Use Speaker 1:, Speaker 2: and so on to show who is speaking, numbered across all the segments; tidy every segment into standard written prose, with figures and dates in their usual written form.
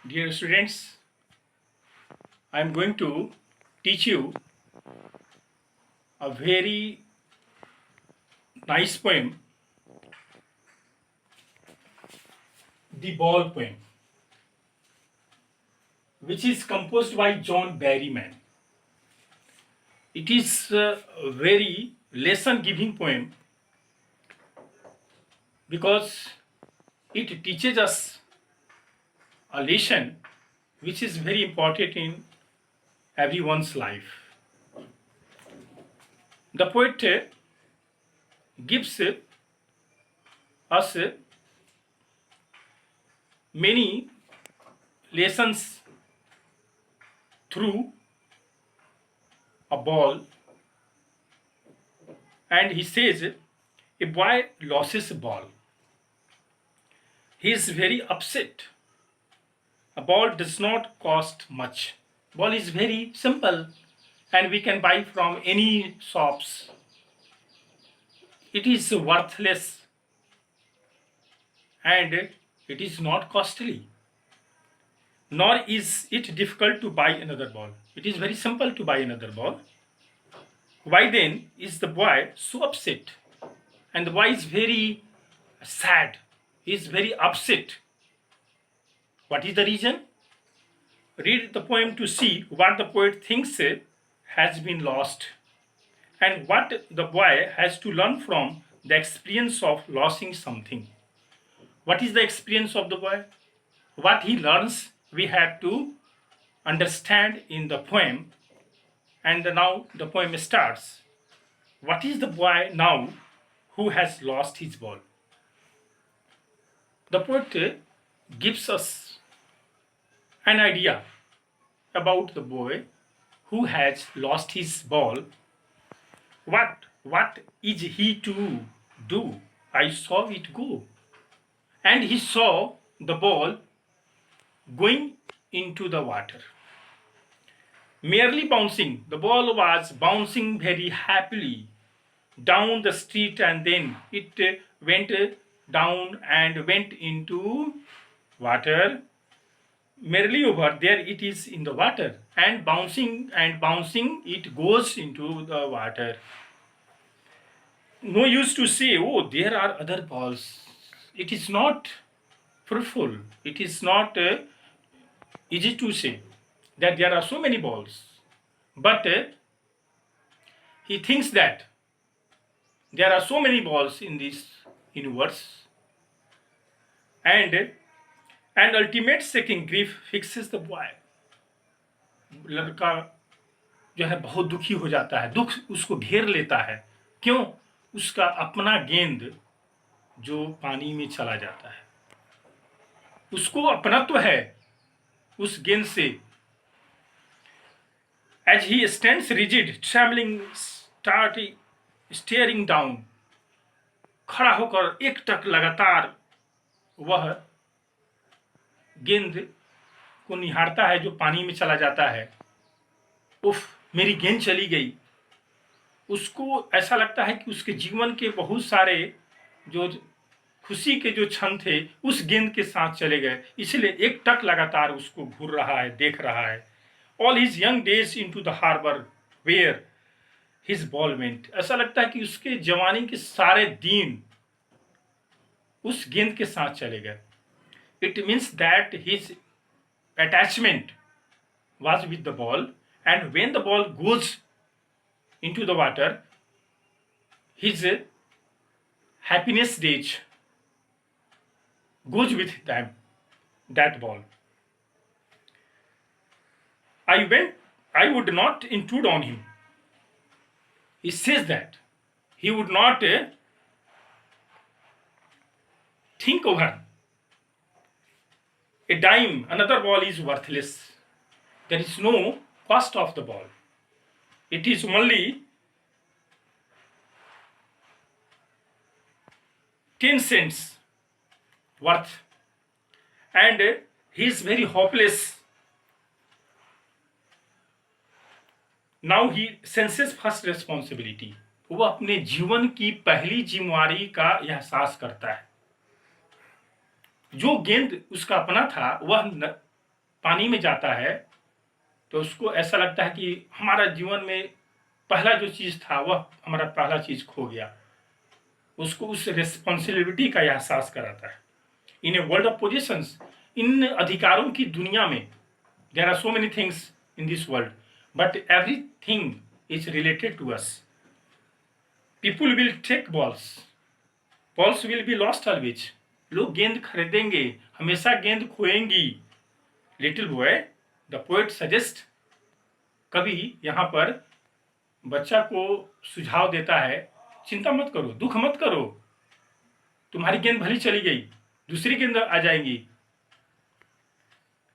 Speaker 1: Dear students, I am going to teach you a very nice poem, The Ball Poem, which is composed by John Berryman. It is a very lesson giving poem because it teaches us a lesson which is very important in everyone's life. The poet gives us many lessons through a ball, and he says a boy loses a ball. He is very upset. A ball does not cost much. Ball is very simple and we can buy from any shops. It is worthless and it is not costly. Nor is it difficult to buy another ball. It is very simple to buy another ball. Why then is the boy so upset? And the boy is very sad. He is very upset. What is the reason? Read the poem to see what the poet thinks has been lost and what the boy has to learn from the experience of losing something. What is the experience of the boy? What he learns, we have to understand in the poem. And now the poem starts. What is the boy now who has lost his ball? The poet gives us an idea about the boy who has lost his ball. What is he to do? I saw it go. And he saw the ball going into the water. Merely bouncing, the ball was bouncing very happily down the street, and then it went down and went into water. Merely over there it is in the water, and bouncing it goes into the water. No use to say, oh, there are other balls. It is not fruitful. It is not easy to say that there are so many balls. But he thinks that there are so many balls in this universe, and an ultimate second grief fixes the boy. लड़का जो है बहुत दुखी हो जाता है, दुख उसको घेर लेता है. क्यों? उसका अपना गेंद जो पानी में चला जाता है. उसको अपनत्व है उस गेंद से. As he stands rigid, trembling, staring down, खड़ा होकर एकटक लगातार वह गेंद को निहारता है जो पानी में चला जाता है. उफ, मेरी गेंद चली गई. उसको ऐसा लगता है कि उसके जीवन के बहुत सारे जो खुशी के जो क्षण थे उस गेंद के साथ चले गए. इसलिए एक टक लगातार उसको घूर रहा है, देख रहा है. All his young days into the harbor where his ball went. ऐसा लगता है कि उसके जवानी के सारे दिन उस गेंद के साथ चले गए. It means that his attachment was with the ball, and when the ball goes into the water, his happiness days goes with that ball. I would not intrude on him. He says that he would not think over a dime. Another ball is worthless. There is no cost of the ball. It is only 10 cents worth, and he is very hopeless. Now he senses first responsibility. वो अपने जीवन की पहली जिम्मेवारी का एहसास करता है. जो गेंद उसका अपना था वह पानी में जाता है तो उसको ऐसा लगता है कि हमारा जीवन में पहला जो चीज़ था वह हमारा पहला चीज़ खो गया। उसको उस रिस्पॉन्सिबिलिटी का एहसास कराता है। In a world of possessions, इन अधिकारों की दुनिया में there are so many things in this world, but everything is related to us. People will take balls, balls will be lost always. लोग गेंद खरीदेंगे, हमेशा गेंद खोएंगी। Little boy, the poet suggest, कवि यहाँ पर बच्चा को सुझाव देता है, चिंता मत करो, दुख मत करो, तुम्हारी गेंद भली चली गई, दूसरी गेंद आ जाएंगी।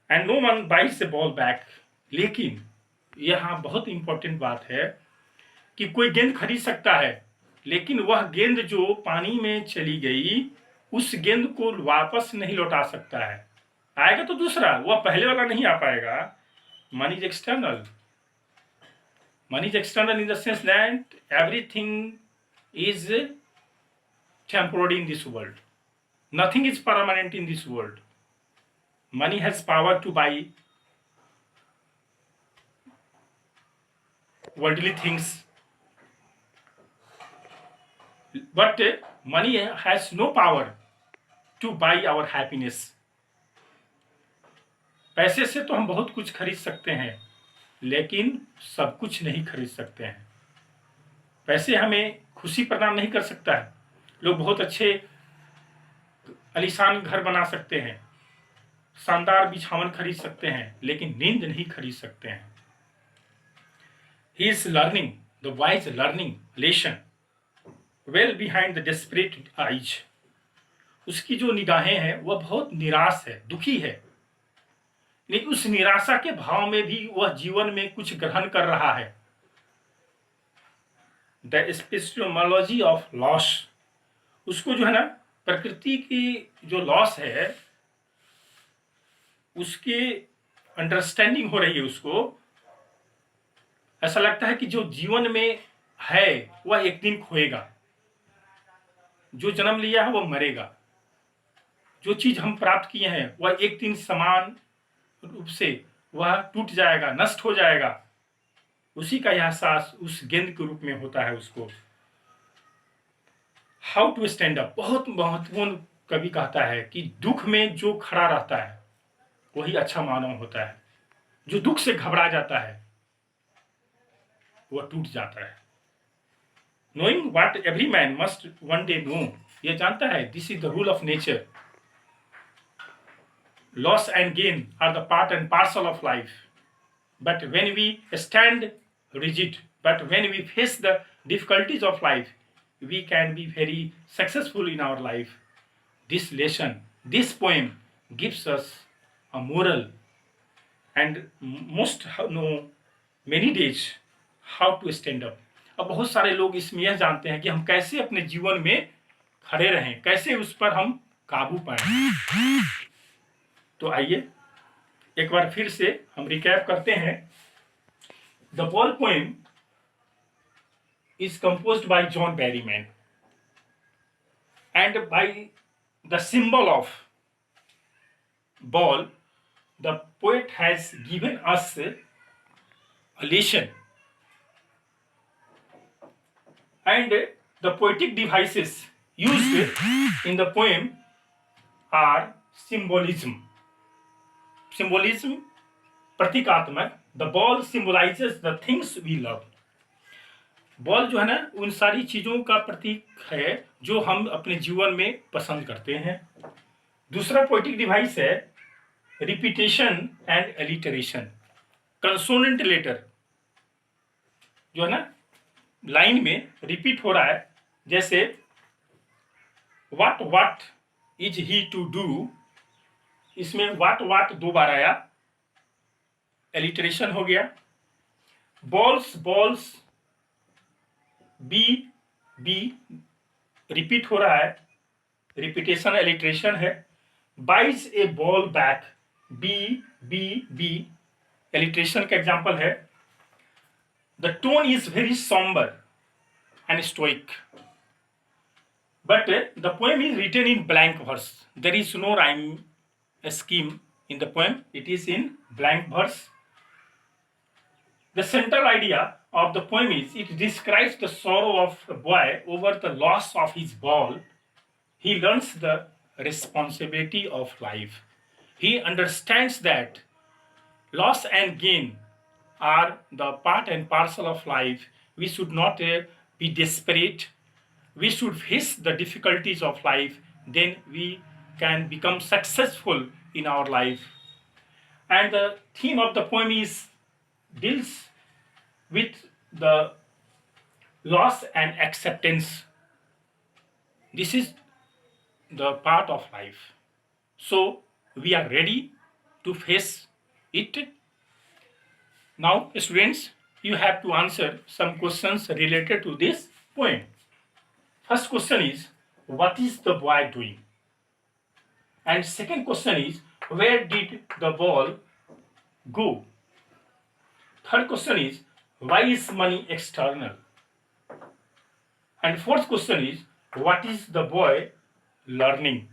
Speaker 1: And no one bites the ball back. लेकिन यहाँ बहुत इंपॉर्टेंट बात है कि कोई गेंद खरीद सकता है, लेकिन वह गेंद जो पानी में चली गई उस गेंद को वापस नहीं लौटा सकता है। आएगा तो दूसरा, वह पहले वाला नहीं आ पाएगा। Money is external, money is external in the sense that everything is temporary in this world. Nothing is permanent in this world. Money has power to buy worldly things, but money has no power to buy our happiness. पैसे से तो हम बहुत कुछ खरीद सकते हैं, लेकिन सब कुछ नहीं खरीद सकते हैं। पैसे हमें खुशी प्रदान नहीं कर सकता है। लोग बहुत अच्छे आलीशान घर बना सकते हैं, शानदार बिछावन खरीद सकते हैं, लेकिन नींद नहीं खरीद सकते हैं। He is learning, the boy is learning lesson well behind the desperate eyes. उसकी जो निगाहें हैं वह बहुत निराश है, दुखी है, लेकिन उस निराशा के भाव में भी वह जीवन में कुछ ग्रहण कर रहा है। द एपिस्टेमोलॉजी ऑफ लॉस, उसको जो है ना प्रकृति की जो लॉस है उसके अंडरस्टैंडिंग हो रही है। उसको ऐसा लगता है कि जो जीवन में है वह एक दिन खोएगा, जो जन्म लिया है वह मरेगा, जो चीज हम प्राप्त किए हैं वह एक दिन समान रूप से वह टूट जाएगा, नष्ट हो जाएगा। उसी का एहसास उस गेंद के रूप में होता है उसको। हाउ टू स्टैंड अप, बहुत महत्वपूर्ण कवि कहता है कि दुख में जो खड़ा रहता है वही अच्छा मानव होता है। जो दुख से घबरा जाता है वह टूट जाता है। Knowing what every man must one day know, यह जानता है, this is the rule of nature. Loss and gain are the part and parcel of life. But when we stand rigid, but when we face the difficulties of life, we can be very successful in our life. This lesson, this poem gives us a moral and must know many days how to stand up. अब बहुत सारे लोग इसमें यह जानते हैं कि हम कैसे अपने जीवन में खड़े रहें, कैसे उस पर हम काबू पाएं। तो आइए एक बार फिर से हम रिकैप करते हैं। The ball poem is composed bye John Berryman and by the symbol of ball the poet has given us a lesson, and the poetic devices used in the poem are symbolism. Symbolism, प्रतीकात्मक। The ball symbolizes the things we love. Ball जो है ना उन सारी चीजों का प्रतीक है जो हम अपने जीवन में पसंद करते हैं। दूसरा पोएटिक डिवाइस है repetition and alliteration. Consonant letter जो है ना लाइन में रिपीट हो रहा है, जैसे what is he to do, इसमें व्हाट दो बार आया, एलिटरेशन हो गया। बॉल्स बी रिपीट हो रहा है, रिपीटेशन एलिटरेशन है। बाइज ए बॉल बैक, बी एलिटरेशन का एग्जाम्पल है। The tone is very sombre and stoic, but the poem is written in blank verse. There is no rhyme scheme in the poem. It is in blank verse. The central idea of the poem is it describes the sorrow of a boy over the loss of his ball. He learns the responsibility of life. He understands that loss and gain are the part and parcel of life. We should not be desperate. We should face the difficulties of life. Then we can become successful in our life. And the theme of the poem is deals with the loss and acceptance. This is the part of life. So we are ready to face it. Now, students, you have to answer some questions related to this poem. First question is, what is the boy doing? And second question is, where did the ball go? Third question is, why is money external? And fourth question is, what is the boy learning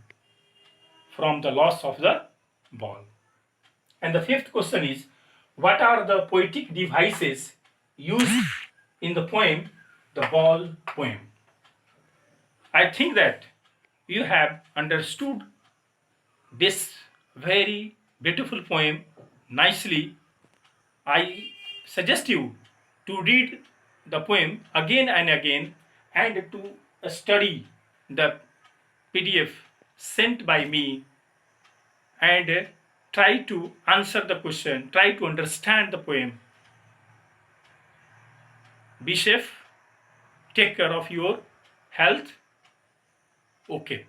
Speaker 1: from the loss of the ball? And the fifth question is, what are the poetic devices used in the poem, the ball poem? I think that you have understood this very beautiful poem nicely. I suggest you to read the poem again and again and to study the PDF sent by me and try to answer the question, try to understand the poem. Be safe, take care of your health. Okay.